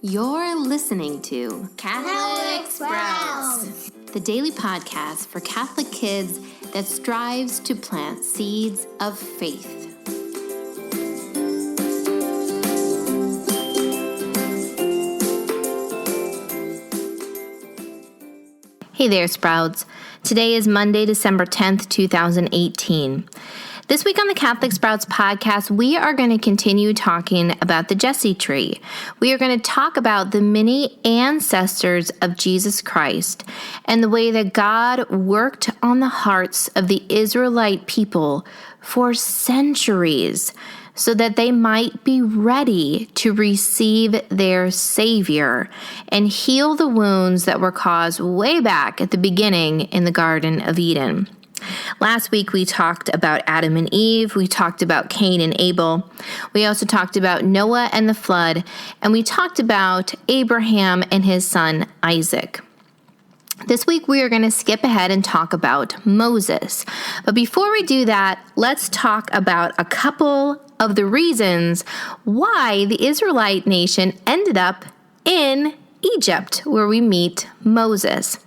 You're listening to Catholic Sprouts, the daily podcast for Catholic kids that strives to plant seeds of faith. Hey there, Sprouts. Today is Monday, December 10th, 2018. This week on the Catholic Sprouts podcast, we are going to continue talking about the Jesse tree. We are going to talk about the many ancestors of Jesus Christ and the way that God worked on the hearts of the Israelite people for centuries so that they might be ready to receive their Savior and heal the wounds that were caused way back at the beginning in the Garden of Eden. Last week, we talked about Adam and Eve. We talked about Cain and Abel. We also talked about Noah and the flood. And we talked about Abraham and his son, Isaac. This week, we are going to skip ahead and talk about Moses. But before we do that, let's talk about a couple of the reasons why the Israelite nation ended up in Egypt, where we meet Moses.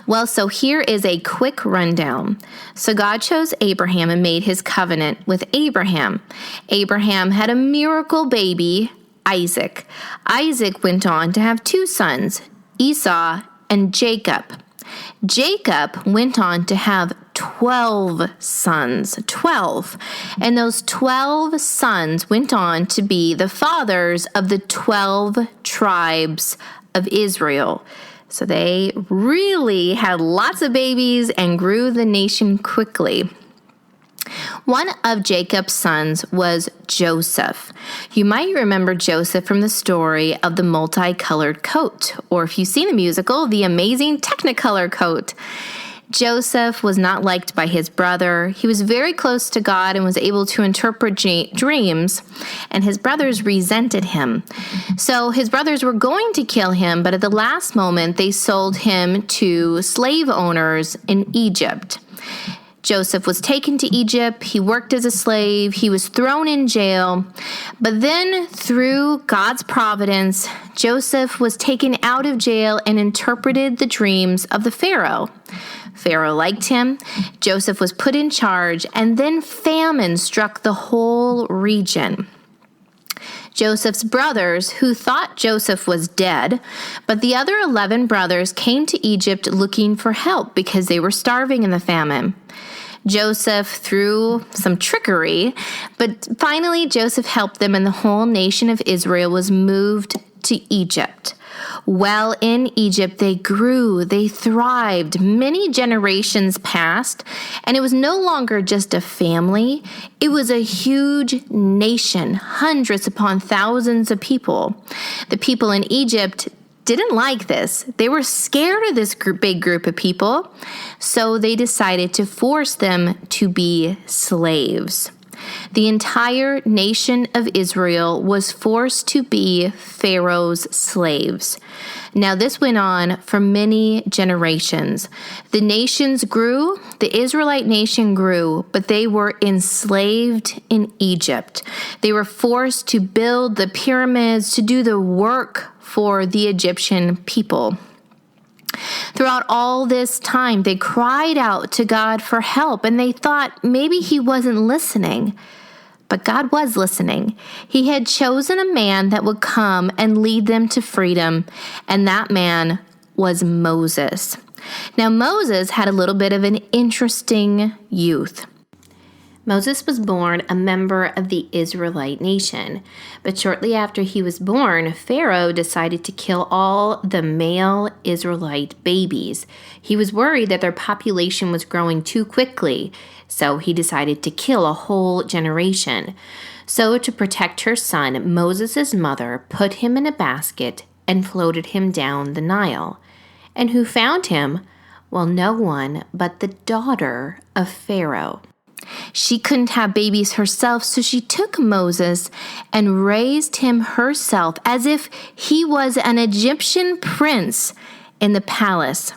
Well, so here is a quick rundown. So God chose Abraham and made his covenant with Abraham. Abraham had a miracle baby, Isaac. Isaac went on to have two sons, Esau and Jacob. Jacob went on to have 12 sons, 12. And those 12 sons went on to be the fathers of the 12 tribes of Israel. So they really had lots of babies and grew the nation quickly. One of Jacob's sons was Joseph. You might remember Joseph from the story of the multicolored coat, or if you've seen the musical, the amazing Technicolor coat. Joseph was not liked by his brother. He was very close to God and was able to interpret dreams, and his brothers resented him. So his brothers were going to kill him, but at the last moment, they sold him to slave owners in Egypt. Joseph was taken to Egypt. He worked as a slave. He was thrown in jail. But then, through God's providence, Joseph was taken out of jail and interpreted the dreams of the Pharaoh. Pharaoh liked him. Joseph was put in charge, and then famine struck the whole region. Joseph's brothers, who thought Joseph was dead, but the other 11 brothers came to Egypt looking for help because they were starving in the famine. Joseph threw some trickery, but finally Joseph helped them, and the whole nation of Israel was moved to Egypt. Well, in Egypt, they grew, they thrived. Many generations passed, and it was no longer just a family. It was a huge nation, hundreds upon thousands of people. The people in Egypt didn't like this. They were scared of this big group of people, so they decided to force them to be slaves. The entire nation of Israel was forced to be Pharaoh's slaves. Now, this went on for many generations. The nations grew, the Israelite nation grew, but they were enslaved in Egypt. They were forced to build the pyramids, to do the work for the Egyptian people. Throughout all this time, they cried out to God for help, and they thought maybe he wasn't listening. But God was listening. He had chosen a man that would come and lead them to freedom, and that man was Moses. Now, Moses had a little bit of an interesting youth. Moses was born a member of the Israelite nation, but shortly after he was born, Pharaoh decided to kill all the male Israelite babies. He was worried that their population was growing too quickly, so he decided to kill a whole generation. So, to protect her son, Moses' mother put him in a basket and floated him down the Nile. And who found him? Well, no one but the daughter of Pharaoh. She couldn't have babies herself, so she took Moses and raised him herself as if he was an Egyptian prince in the palace.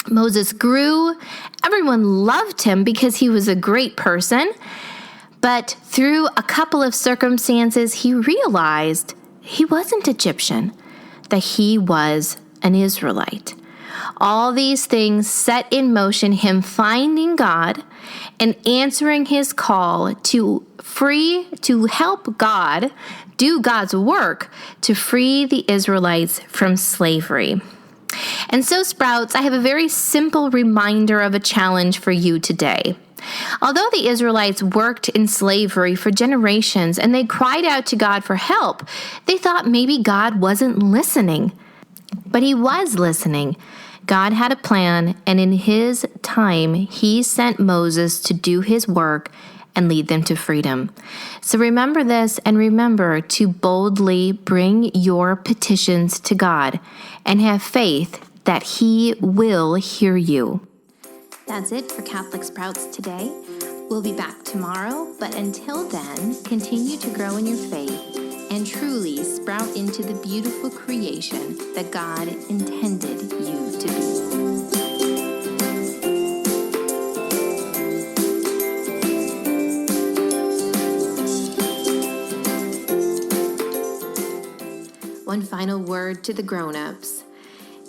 Moses grew. Everyone loved him because he was a great person. But through a couple of circumstances, he realized he wasn't Egyptian. that he was an Israelite. All these things set in motion him finding God and answering his call to help God do God's work to free the Israelites from slavery. And so, Sprouts, I have a very simple reminder of a challenge for you today. Although the Israelites worked in slavery for generations and they cried out to God for help, they thought maybe God wasn't listening. But he was listening. God had a plan, and in his time, he sent Moses to do his work and lead them to freedom. So remember this, and remember to boldly bring your petitions to God and have faith that he will hear you. That's it for Catholic Sprouts today. We'll be back tomorrow, but until then, continue to grow in your faith and truly sprout into the beautiful creation that God intended you to be. One final word to the grown-ups.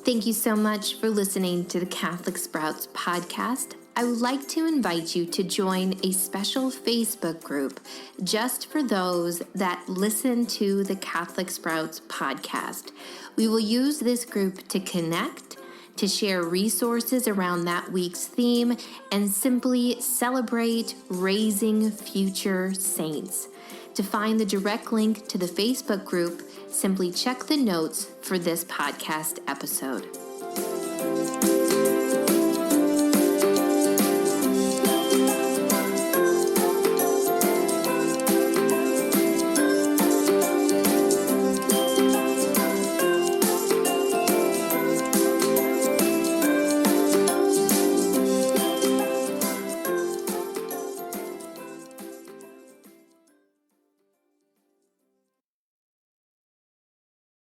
Thank you so much for listening to the Catholic Sprouts podcast. I would like to invite you to join a special Facebook group just for those that listen to the Catholic Sprouts podcast. We will use this group to connect, to share resources around that week's theme, and simply celebrate raising future saints. To find the direct link to the Facebook group, simply check the notes for this podcast episode.